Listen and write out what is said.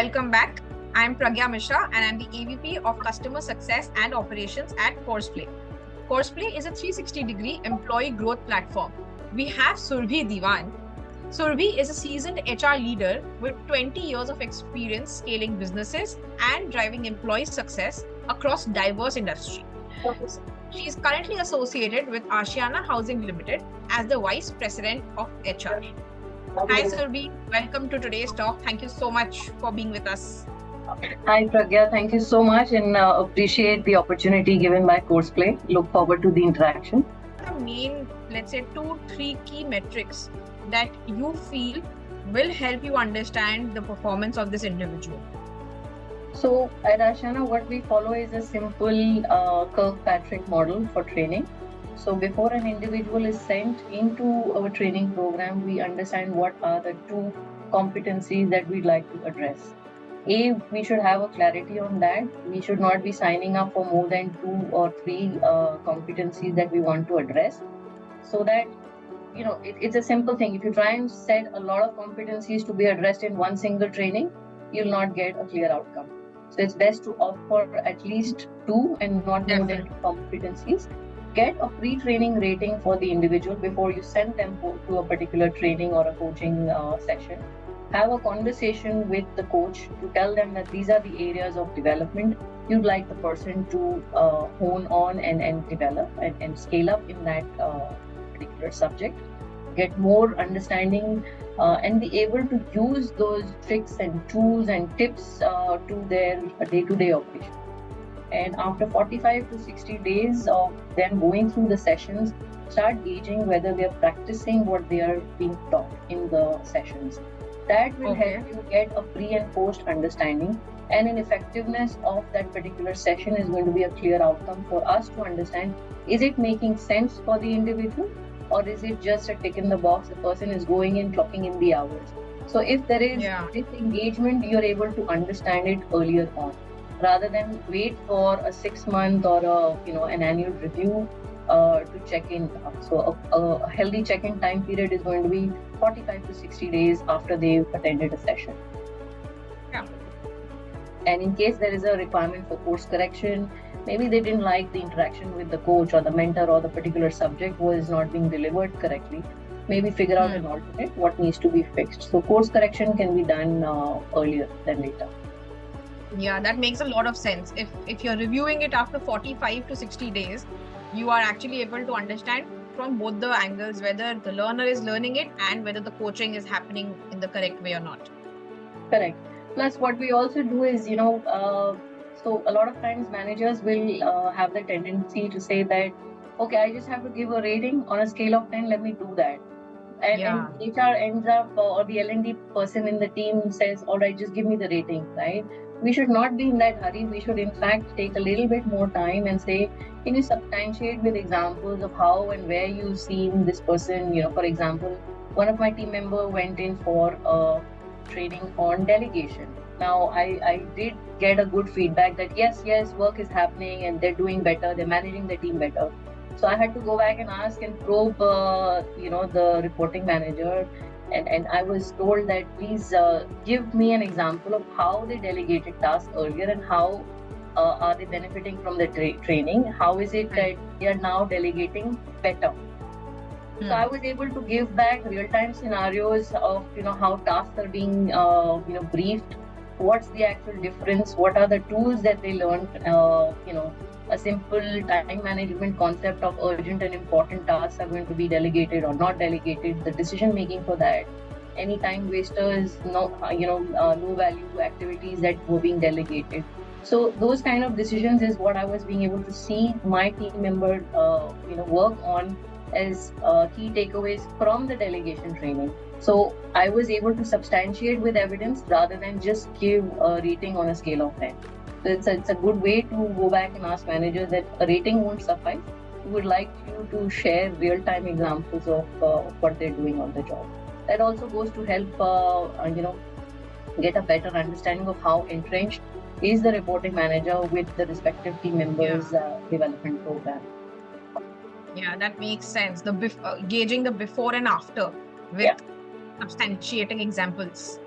Welcome back. I'm Pragya Mishra and I'm the AVP of Customer Success and Operations at Courseplay. Courseplay is a 360-degree employee growth platform. We have Surbhi Diwan. Surbhi is a seasoned HR leader with 20 years of experience scaling businesses and driving employee success across diverse industries. She is currently associated with Ashiana Housing Limited as the Vice President of HR. Hi, Surbhi. Welcome to today's talk. Thank you so much for being with us. Hi, Pragya. Thank you so much and appreciate the opportunity given by Courseplay. Look forward to the interaction. The main, let's say, 2-3 key metrics that you feel will help you understand the performance of this individual. So at Ashiana, what we follow is a simple Kirkpatrick model for training. So before an individual is sent into our training program, we understand what are the 2 competencies that we'd like to address. A, we should have a clarity on that. We should not be signing up for more than 2 or 3 competencies that we want to address. So that, it's a simple thing. If you try and set a lot of competencies to be addressed in one single training, you'll not get a clear outcome. So it's best to opt for at least 2 and not more than 2 competencies. Get a pre-training rating for the individual before you send them to a particular training or a coaching session. Have a conversation with the coach to tell them that these are the areas of development you'd like the person to hone on and develop and scale up in that particular subject. Get more understanding and be able to use those tricks and tools and tips to their day-to-day operation. And after 45 to 60 days of them going through the sessions, start gauging whether they are practicing what they are being taught in the sessions. That will help you get a pre and post understanding, and an effectiveness of that particular session is going to be a clear outcome for us to understand, is it making sense for the individual or is it just a tick in the box, the person is going in, clocking in the hours. So if there is this engagement, you're able to understand it earlier on, rather than wait for a 6-month or an annual review to check in. So a healthy check-in time period is going to be 45 to 60 days after they've attended a session. Yeah. And in case there is a requirement for course correction, maybe they didn't like the interaction with the coach or the mentor, or the particular subject was not being delivered correctly, maybe figure out an alternate, what needs to be fixed. So course correction can be done earlier than later. Yeah, that makes a lot of sense. If you're reviewing it after 45 to 60 days, you are actually able to understand from both the angles whether the learner is learning it and whether the coaching is happening in the correct way or not. Correct. Plus, what we also do is, so a lot of times managers will have the tendency to say that, okay, I just have to give a rating on a scale of 10, let me do that. And HR ends up, or the L&D person in the team says, all right, just give me the rating, right? We should not be in that hurry. We should, in fact, take a little bit more time and say, can you substantiate with examples of how and where you've seen this person? For example, one of my team members went in for a training on delegation. Now, I did get a good feedback that yes, work is happening and they're doing better, they're managing the team better. So I had to go back and ask and probe, the reporting manager. And I was told that please give me an example of how they delegated tasks earlier and how are they benefiting from the training. How is it that they are now delegating better? So I was able to give back real-time scenarios of how tasks are being briefed. What's the actual difference? What are the tools that they learned? A simple time management concept of urgent and important tasks are going to be delegated or not delegated, the decision making for that, any time wasters, low value activities that were being delegated. So those kind of decisions is what I was being able to see my team member work on as key takeaways from the delegation training. So I was able to substantiate with evidence rather than just give a rating on a scale of 10. So it's a good way to go back and ask managers that a rating won't suffice. We would like you to share real-time examples of what they're doing on the job. That also goes to help, get a better understanding of how entrenched is the reporting manager with the respective team members' development program. Yeah, that makes sense. Gauging the before and after with substantiating examples.